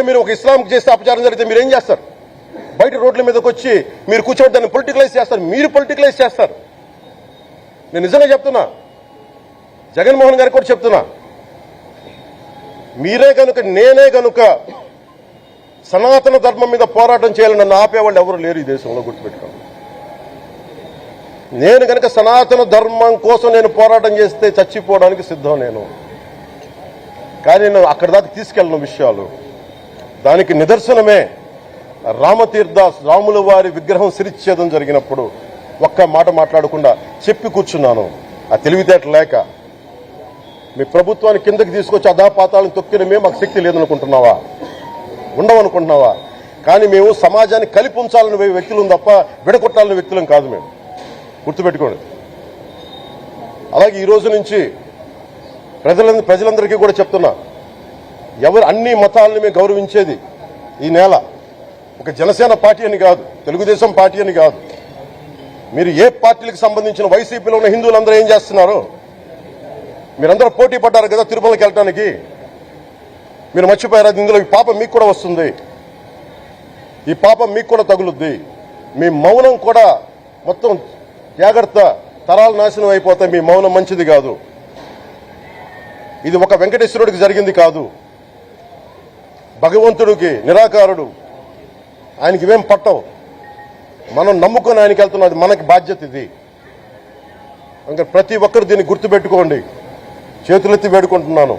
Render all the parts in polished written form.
మీరు ఒక ఇస్లాంకి చేస్తే అపచారం జరిగితే మీరు ఏం చేస్తారు? బయట రోడ్ల మీదకి వచ్చి మీరు కూర్చోబెట్టి దాన్ని పొలిటికలైజ్ చేస్తారు. మీరు పొలిటికలైజ్ చేస్తారు. నేను నిజంగా చెప్తున్నా, జగన్మోహన్ గారికి కూడా చెప్తున్నా, మీరే కనుక నేనే కనుక సనాతన ధర్మం మీద పోరాటం చేయాలని నన్ను ఆపేవాళ్ళు ఎవరు లేరు ఈ దేశంలో, గుర్తుపెట్టుకోండి. నేను కనుక సనాతన ధర్మం కోసం నేను పోరాటం చేస్తే చచ్చిపోవడానికి సిద్ధం నేను. కానీ నేను అక్కడ దాకా తీసుకెళ్ళిన విషయాలు దానికి నిదర్శనమే రాముల వారి విగ్రహం శిరిచ్ఛేదం జరిగినప్పుడు ఒక్క మాట మాట్లాడకుండా చెప్పి కూర్చున్నాను. ఆ తెలివితేట లేక మీ ప్రభుత్వాన్ని కిందకి తీసుకొచ్చి అధాపాతాలను తొక్కిన మేము మాకు శక్తి లేదనుకుంటున్నావా? ఉండవనుకుంటున్నావా? కానీ మేము సమాజాన్ని కలిపి ఉంచాలని వ్యక్తులం తప్ప విడగొట్టాలని వ్యక్తులం కాదు. మేము గుర్తుపెట్టుకోండి. అలాగే ఈ రోజు నుంచి ప్రజలందరికీ కూడా చెప్తున్నా, ఎవరు అన్ని మతాలను మేము గౌరవించేది ఈ నేల. ఒక జనసేన పార్టీ అని కాదు, తెలుగుదేశం పార్టీ అని కాదు. మీరు ఏ పార్టీలకు సంబంధించిన వైసీపీలో ఉన్న హిందువులందరూ ఏం చేస్తున్నారు? మీరందరూ పోటీ పడ్డారు కదా తిరుమలకి వెళ్ళడానికి. మీరు మర్చిపోయారు, ఇందులో ఈ పాపం మీకు కూడా వస్తుంది, ఈ పాపం మీకు కూడా తగులుద్ది. మీ మౌనం కూడా మొత్తం జాగ్రత్త, తరాలు నాశనం అయిపోతాయి. మీ మౌనం మంచిది కాదు. ఇది ఒక వెంకటేశ్వరుడికి జరిగింది కాదు, భగవంతుడికి, నిరాకారుడు, ఆయనకి ఇవేం పట్టవు. మనం నమ్ముకొని ఆయనకి వెళ్తున్నది మనకి బాధ్యత. ఇది ఇంకా ప్రతి ఒక్కరు దీన్ని గుర్తుపెట్టుకోండి. చేతులెత్తి వేడుకుంటున్నాను.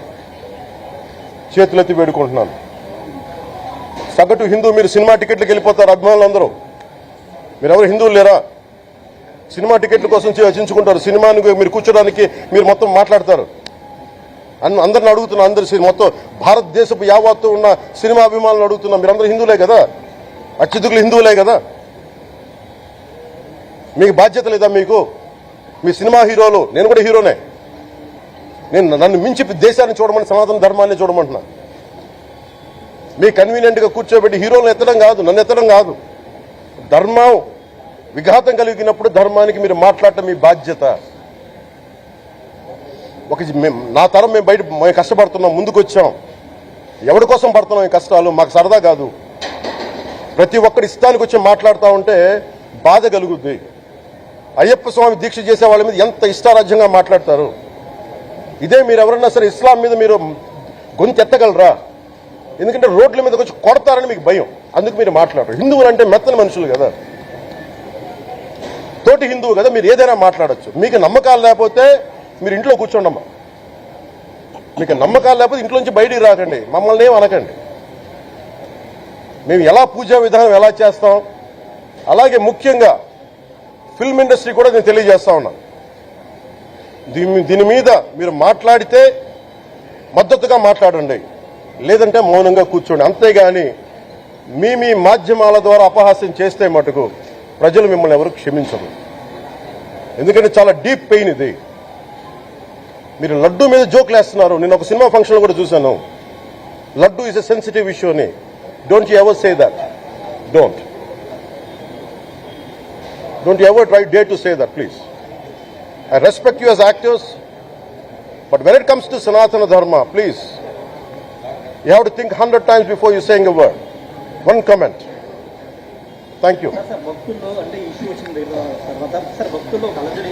సగటు హిందూ మీరు సినిమా టికెట్లకు వెళ్ళిపోతారు. అభిమానులందరూ మీరెవరు హిందువులు లేరా? సినిమా టికెట్ల కోసం చర్చించుకుంటారు. సినిమాని మీరు కూర్చోడానికి మీరు మొత్తం మాట్లాడతారు. అందరిని అడుగుతున్నా, అందరు మొత్తం భారతదేశపు యావత్తు ఉన్న సినిమా అభిమానులు అడుగుతున్నా, మీరందరూ హిందువులే కదా? అత్యధికులు హిందువులే కదా? మీకు బాధ్యత లేదా? మీకు మీ సినిమా హీరోలు, నేను కూడా హీరోనే. నన్ను మించి దేశాన్ని చూడమని, సనాతన ధర్మాన్ని చూడమంటున్నా. మీ కన్వీనియంట్ గా కూర్చోబెట్టి హీరోలను ఎత్తడం కాదు, నన్ను ఎత్తడం కాదు. ధర్మం విఘాతం కలిగినప్పుడు ధర్మానికి మీరు మాట్లాడటం మీ బాధ్యత. నా తరం మేము కష్టపడుతున్నాం, ముందుకు వచ్చాం. ఎవరి కోసం పడుతున్నాం ఈ కష్టాలు? మాకు సరదా కాదు. ప్రతి ఒక్కరి ఇష్టానికి వచ్చి మాట్లాడుతూ ఉంటే బాధ కలుగుద్ది. అయ్యప్ప స్వామి దీక్ష చేసే వాళ్ళ మీద ఎంత ఇష్టారాజ్యంగా మాట్లాడతారు. ఇదే మీరు ఎవరన్నా సరే ఇస్లాం మీద మీరు గొంతు ఎత్తగలరా? ఎందుకంటే రోడ్ల మీదకి వచ్చి కొడతారని మీకు భయం, అందుకు మీరు మాట్లాడరు. హిందువులు అంటే మెత్తని మనుషులు కదా, తోటి హిందువు కదా, మీరు ఏదైనా మాట్లాడచ్చు. మీకు నమ్మకాలు లేకపోతే మీరు ఇంట్లో కూర్చోండమ్మా. మీకు నమ్మకాలు లేకపోతే ఇంట్లో నుంచి బయటికి రాకండి, మమ్మల్ని ఏం అనకండి. మేము ఎలా పూజా విధానం ఎలా చేస్తాం, అలాగే ముఖ్యంగా ఫిల్మ్ ఇండస్ట్రీ కూడా నేను తెలియజేస్తా ఉన్నా. దీని మీద మీరు మాట్లాడితే మద్దతుగా మాట్లాడండి, లేదంటే మౌనంగా కూర్చోండి. అంతేగాని మీ మాధ్యమాల ద్వారా అపహాస్యం చేస్తే మటుకు ప్రజలు మిమ్మల్ని ఎవరు క్షమించరు. ఎందుకంటే చాలా డీప్ పెయిన్ ఇది. మీరు లడ్డూ మీద జోక్లు వేస్తున్నారు. నేను ఒక సినిమా ఫంక్షన్ కూడా చూశాను. Laddu is a sensitive issue అని. Don't you ever say that. Don't you ever dare to say that, please. I respect you as actors, but when it comes to Sanatana Dharma, please, you have to think 100 times before you saying a word. One comment. Thank you. Sir, భక్తుల్లో అంటే issue వచ్చింది తర్వాత sir భక్తుల్లో కలజడి